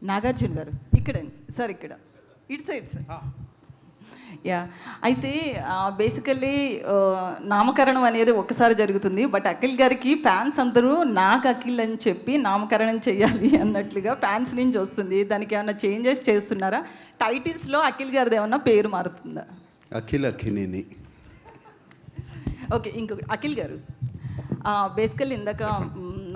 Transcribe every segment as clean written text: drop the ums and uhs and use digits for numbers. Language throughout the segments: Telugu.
నాగార్జున గారు ఇక్కడండి సార్, ఇక్కడ ఇటు సైడ్ సార్. యా, అయితే బేసికల్లీ నామకరణం అనేది ఒక్కసారి జరుగుతుంది. బట్ అఖిల్ గారికి ఫ్యాన్స్ అందరూ నాకు అఖిల్ అని చెప్పి నామకరణం చేయాలి అన్నట్లుగా ఫ్యాన్స్ నుంచి వస్తుంది. దానికి ఏమైనా చేంజెస్ చేస్తున్నారా? టైటిల్స్లో అఖిల్ గారిది ఏమన్నా పేరు మారుతుందా? అఖిల్ అఖినేని. ఓకే, ఇంకొక అఖిల్ గారు, బేసికల్లీ ఇందాక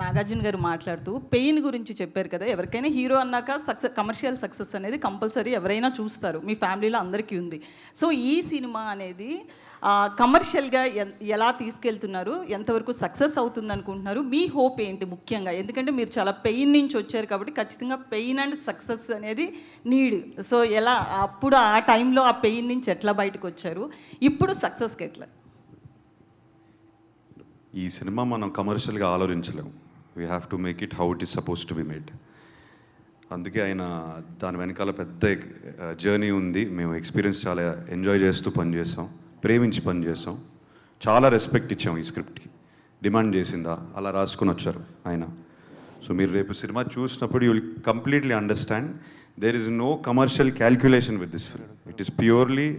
నాగార్జున గారు మాట్లాడుతూ పెయిన్ గురించి చెప్పారు కదా. ఎవరికైనా హీరో అన్నాక కమర్షియల్ సక్సెస్ అనేది కంపల్సరీ ఎవరైనా చూస్తారు, మీ ఫ్యామిలీలో అందరికీ ఉంది. సో ఈ సినిమా అనేది కమర్షియల్గా ఎలా తీసుకెళ్తున్నారు, ఎంతవరకు సక్సెస్ అవుతుంది అనుకుంటున్నారు, మీ హోప్ ఏంటి ముఖ్యంగా? ఎందుకంటే మీరు చాలా పెయిన్ నుంచి వచ్చారు కాబట్టి ఖచ్చితంగా పెయిన్ అండ్ సక్సెస్ అనేది నీడ్. సో ఎలా అప్పుడు ఆ టైంలో ఆ పెయిన్ నుంచి ఎట్లా బయటకు వచ్చారు, ఇప్పుడు సక్సెస్కి ఎట్లా? ఈ సినిమా మనం కమర్షియల్గా ఆలోచించలేము. We have to make it how it is suppose to be made. అందుకే ఆయన దాని వెనకాల పెద్ద జర్నీ ఉంది. మేము ఎక్స్పీరియన్స్ చాలా ఎంజాయ్ చేస్తూ పనిచేసాం, ప్రేమించి పనిచేసాం, చాలా రెస్పెక్ట్ ఇచ్చాం ఈ స్క్రిప్ట్కి. డిమాండ్ చేసిందా అలా రాసుకుని వచ్చారు ఆయన. సో మీరు రేపు సినిమా చూసినప్పుడు you will completely understand there is no commercial calculation with this film. It is purely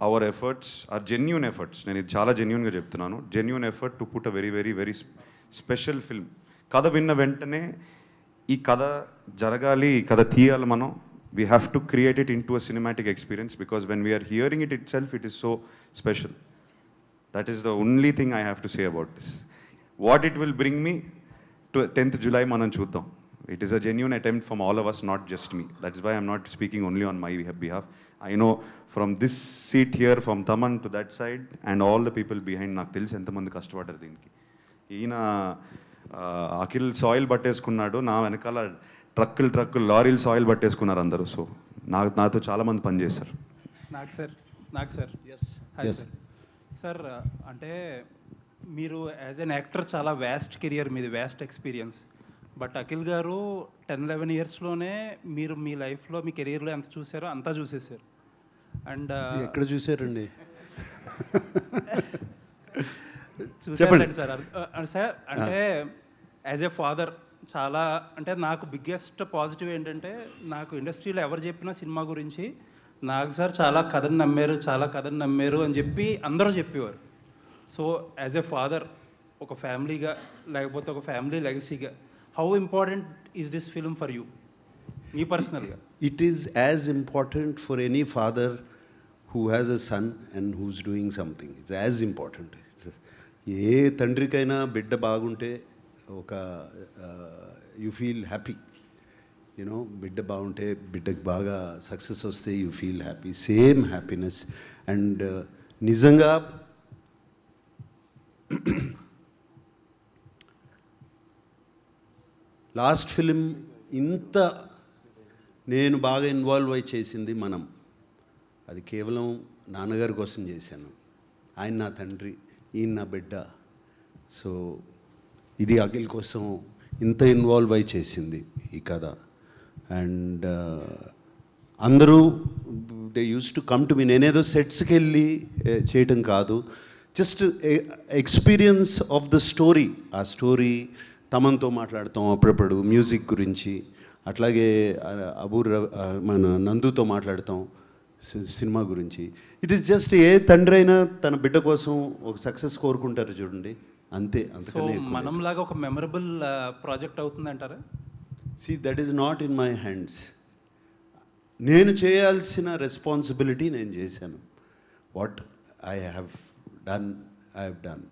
our efforts are genuine efforts. నేను ఇది చాలా జెన్యూన్గా చెప్తున్నాను. Genuine effort to put a very very very special film. కథ విన్న వెంటనే ఈ కథ జరగాలి, ఈ కథ తీయాలి మనం. We have to create it into a cinematic experience because when we're hearing itself it is so special. That is the only thing I have to say about this. What it will bring me to 10th July మనం చూద్దాం. It is a genuine attempt from all of us, not just me. That's why I'm not speaking only on my behalf. I know from this seat here, from Taman to that side, and all the people behind, నాకు తెలిసి ఎంతమంది కష్టపడ్డారు దీనికి. ఈయన అఖిల్ సాయిల్ పట్టేసుకున్నాడు, నా వెనకాల ట్రక్కులు లారీలు సాయిల్ పట్టేసుకున్నారు అందరూ. సో నాతో చాలామంది పనిచేశారు. నాకు సార్ హాయ్ సార్. సార్ అంటే మీరు యాజ్ అన్ యాక్టర్ చాలా వ్యాస్ట్ కెరియర్ మీది, వ్యాస్ట్ ఎక్స్పీరియన్స్. బట్ అఖిల్ గారు 10-11 ఇయర్స్లోనే మీరు మీ లైఫ్లో మీ కెరీర్లో ఎంత చూసారో అంతా చూసేసారు. అండ్ ఎక్కడ చూసారండి? చూసారండి సార్. సార్ అంటే యాజ్ ఏ ఫాదర్ చాలా, అంటే నాకు బిగ్గెస్ట్ పాజిటివ్ ఏంటంటే, నాకు ఇండస్ట్రీలో ఎవరు చెప్పినా సినిమా గురించి నాకు సార్ చాలా కథను నమ్మారు అని చెప్పి అందరూ చెప్పేవారు. సో యాజ్ ఏ ఫాదర్, ఒక ఫ్యామిలీగా, లేకపోతే ఒక family లెగసీగా, how important is this film for you, me personally? It is as important for any father who has a son and who's doing something. It's as important. ఏ తండ్రికైనా బిడ్డ బాగుంటే ఒక యూ ఫీల్ హ్యాపీ. యూనో, బిడ్డ బాగుంటే, బిడ్డకి బాగా సక్సెస్ వస్తే you feel happy. Same happiness. And నిజంగా లాస్ట్ ఫిలిం ఇంత నేను బాగా ఇన్వాల్వ్ అయి చేసింది మనం, అది కేవలం నాన్నగారి కోసం చేశాను. ఆయన నా తండ్రి, ఈయన నా బిడ్డ. సో ఇది అఖిల్ కోసం ఇంత ఇన్వాల్వ్ అయి చేసింది ఈ కథ. అండ్ అందరూ they use to come to me. నేనేదో సెట్స్కి వెళ్ళి చేయటం కాదు, just experience of the story. ఆ స్టోరీ తమన్తో మాట్లాడతాం అప్పుడప్పుడు మ్యూజిక్ గురించి, అట్లాగే మన నందుతో మాట్లాడతాం సినిమా గురించి. ఇట్ ఈస్ జస్ట్ ఏ తండ్రి అయినా తన బిడ్డ కోసం ఒక సక్సెస్ కోరుకుంటారు చూడండి, అంతే. అంతకనే మనంలాగా ఒక మెమరబుల్ ప్రాజెక్ట్ అవుతుందంటారా? See, that is not in my hands. నేను చేయాల్సిన రెస్పాన్సిబిలిటీ నేను చేశాను. What I have done.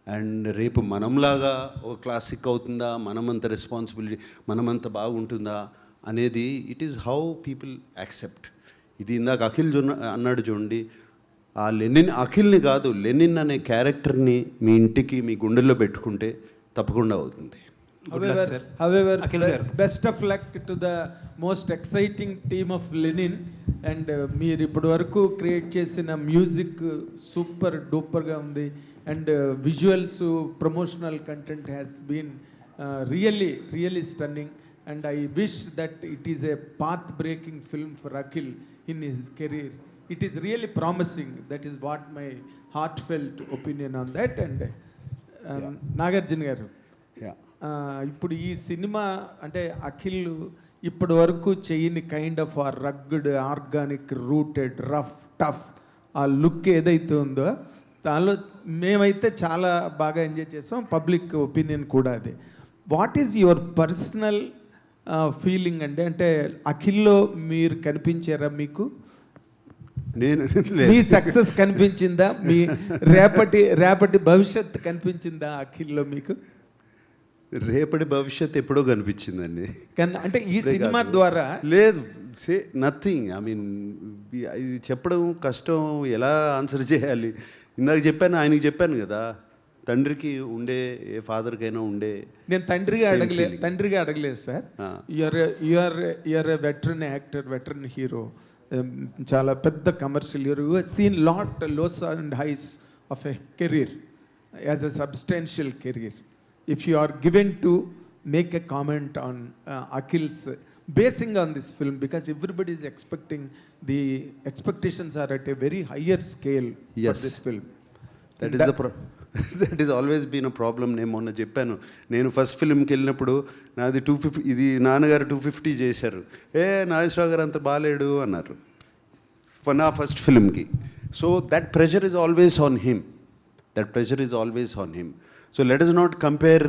And రేపు మనంలాగా ఒక క్లాసిక్ అవుతుందా, మనమంత రెస్పాన్సిబిలిటీ, మనమంత బాగుంటుందా అనేది it is how people accept. ఇది ఇందాక అఖిల్ అన్నాడు చూడండి, ఆ అఖిల్ని కాదు, లెనిన్ అనే క్యారెక్టర్ని మీ ఇంటికి, మీ గుండెల్లో పెట్టుకుంటే తప్పకుండా అవుతుంది. However, best of luck to the most exciting team of Lenin. And మీరు ఇప్పటి వరకు క్రియేట్ చేసిన మ్యూజిక్ సూపర్ డూపర్గా ఉంది. And visuals, promotional content has been really stunning. And I wish that it is a path-breaking film for Akhil in his career. It is really promising. That is what my heartfelt opinion on that. And Nagarjuna garu, ఇప్పుడు ఈ సినిమా అంటే అఖిల్ ఇప్పటి వరకు చేయని కైండ్ ఆఫ్ ఆ rugged, organic, rooted, rough, tough ఆ లుక్ ఏదైతే ఉందో దానిలో మేమైతే చాలా బాగా ఎంజాయ్ చేసాం. పబ్లిక్ ఒపీనియన్ కూడా అదే. What is your personal feeling అండి? అంటే అఖిల్లో మీరు కనిపించారా మీకు? నేను మీ సక్సెస్ కనిపించిందా? మీ రేపటి భవిష్యత్ కనిపించిందా అఖిల్లో మీకు? రేపటి భవిష్యత్ ఎప్పుడో కనిపించిందండి. కానీ అంటే ఈ సినిమా ద్వారా లేదు, నథింగ్. ఐ మీన్ ఇది చెప్పడం కష్టం, ఎలా ఆన్సర్ చేయాలి. ఇందాక చెప్పాను, ఆయనకి చెప్పాను కదా, తండ్రికి ఉండే, ఏ ఫాదర్కైనా ఉండే. నేను తండ్రిగా అడగలేదు sir. You're a veteran actor, veteran hero, చాలా పెద్ద commercial hero. You seen lot lows and highs of a career as a substantial career. If you are given to make a comment on Akhil's basing on this film, because everybody is expecting, the expectations are at a very higher scale for Yes. this film. That is that is always been a problem. నేను మొన్న చెప్పాను, నేను ఫస్ట్ ఫిల్మ్కి వెళ్ళినప్పుడు నాది 250, ఇది నాన్నగారు 250 చేశారు. నాగేశ్వరరావు గారు అంత బాగాలేడు అన్నారు నా ఫస్ట్ ఫిల్మ్కి. So that pressure is always on him. So let us not compare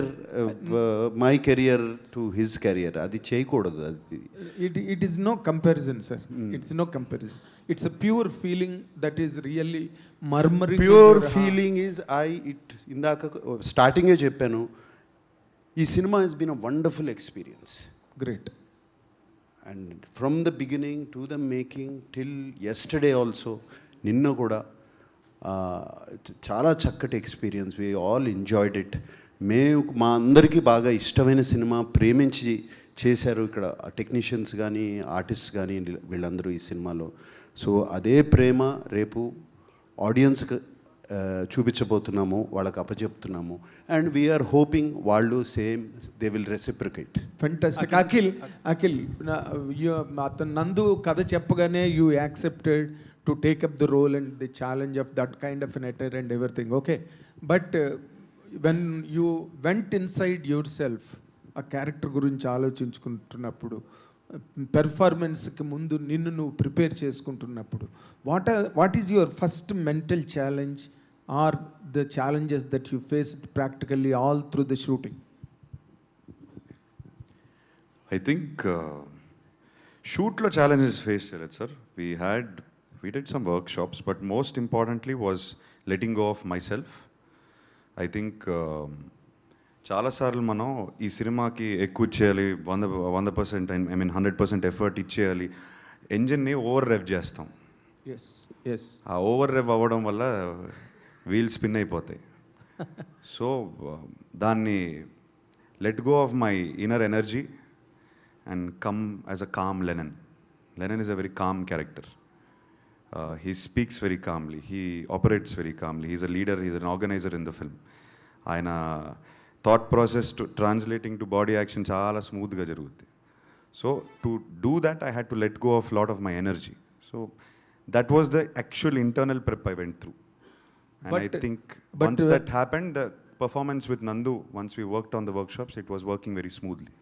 my career to his career. అది చేయకూడదు. అది It is no comparison, sir. It's no comparison. It's a pure feeling that is really murmuring. Pure feeling is ఇందాక స్టార్టింగే చెప్పాను, ఈ cinema has been a wonderful experience. Great. And from the beginning to the making till yesterday also, నిన్న కూడా చాలా చక్కటి experience. We all enjoyed it. మా అందరికీ బాగా ఇష్టమైన సినిమా, ప్రేమించి చేశారు ఇక్కడ టెక్నీషియన్స్ కానీ, ఆర్టిస్ట్ కానీ, వీళ్ళందరూ ఈ సినిమాలో. సో అదే ప్రేమ రేపు ఆడియన్స్కి చూపించబోతున్నాము, వాళ్ళకి అప్పచెప్తున్నాము. అండ్ వీఆర్ హోపింగ్ వాళ్ళు same they will reciprocate. Fantastic. Akhil అతను నందు కథ చెప్పగానే you accepted to take up the role and the challenge of that kind of an ఎటర్ and everything, okay. But when you went inside your self, ఆ క్యారెక్టర్ గురించి ఆలోచించుకుంటున్నప్పుడు, పెర్ఫార్మెన్స్కి ముందు నిన్ను నువ్వు ప్రిపేర్ చేసుకుంటున్నప్పుడు, what is your first mental challenge or the challenges that you faced practically all through the shooting? I think షూట్లో ఛాలెంజెస్ ఫేస్ చేయలేదు sir. we did some workshops, but most importantly was letting go of myself. I think చాలాసార్లు మనం ఈ సినిమాకి ఎక్కువ చేయాలి, 100%, ఐ మీన్ 100% ఎఫర్ట్ ఇచ్చేయాలి, ఎంజిన్ని ఓవర్ రెవ్ చేస్తాం. ఆ ఓవర్ రెవ్ అవ్వడం వల్ల వీల్ స్పిన్ అయిపోతాయి. సో దాన్ని let go of my inner energy and come as a calm Lennon. Lennon is a very calm character. He speaks very calmly, he operates very calmly, he's a leader, he's an organizer in the film. Aina thought process to translating to body action chaala smooth ga jaruguddi. So to do that I had to let go of lot of my energy. So that was the actual internal prep I went through. And I think once that happened, the performance with Nandu, once we worked on the workshops, it was working very smoothly.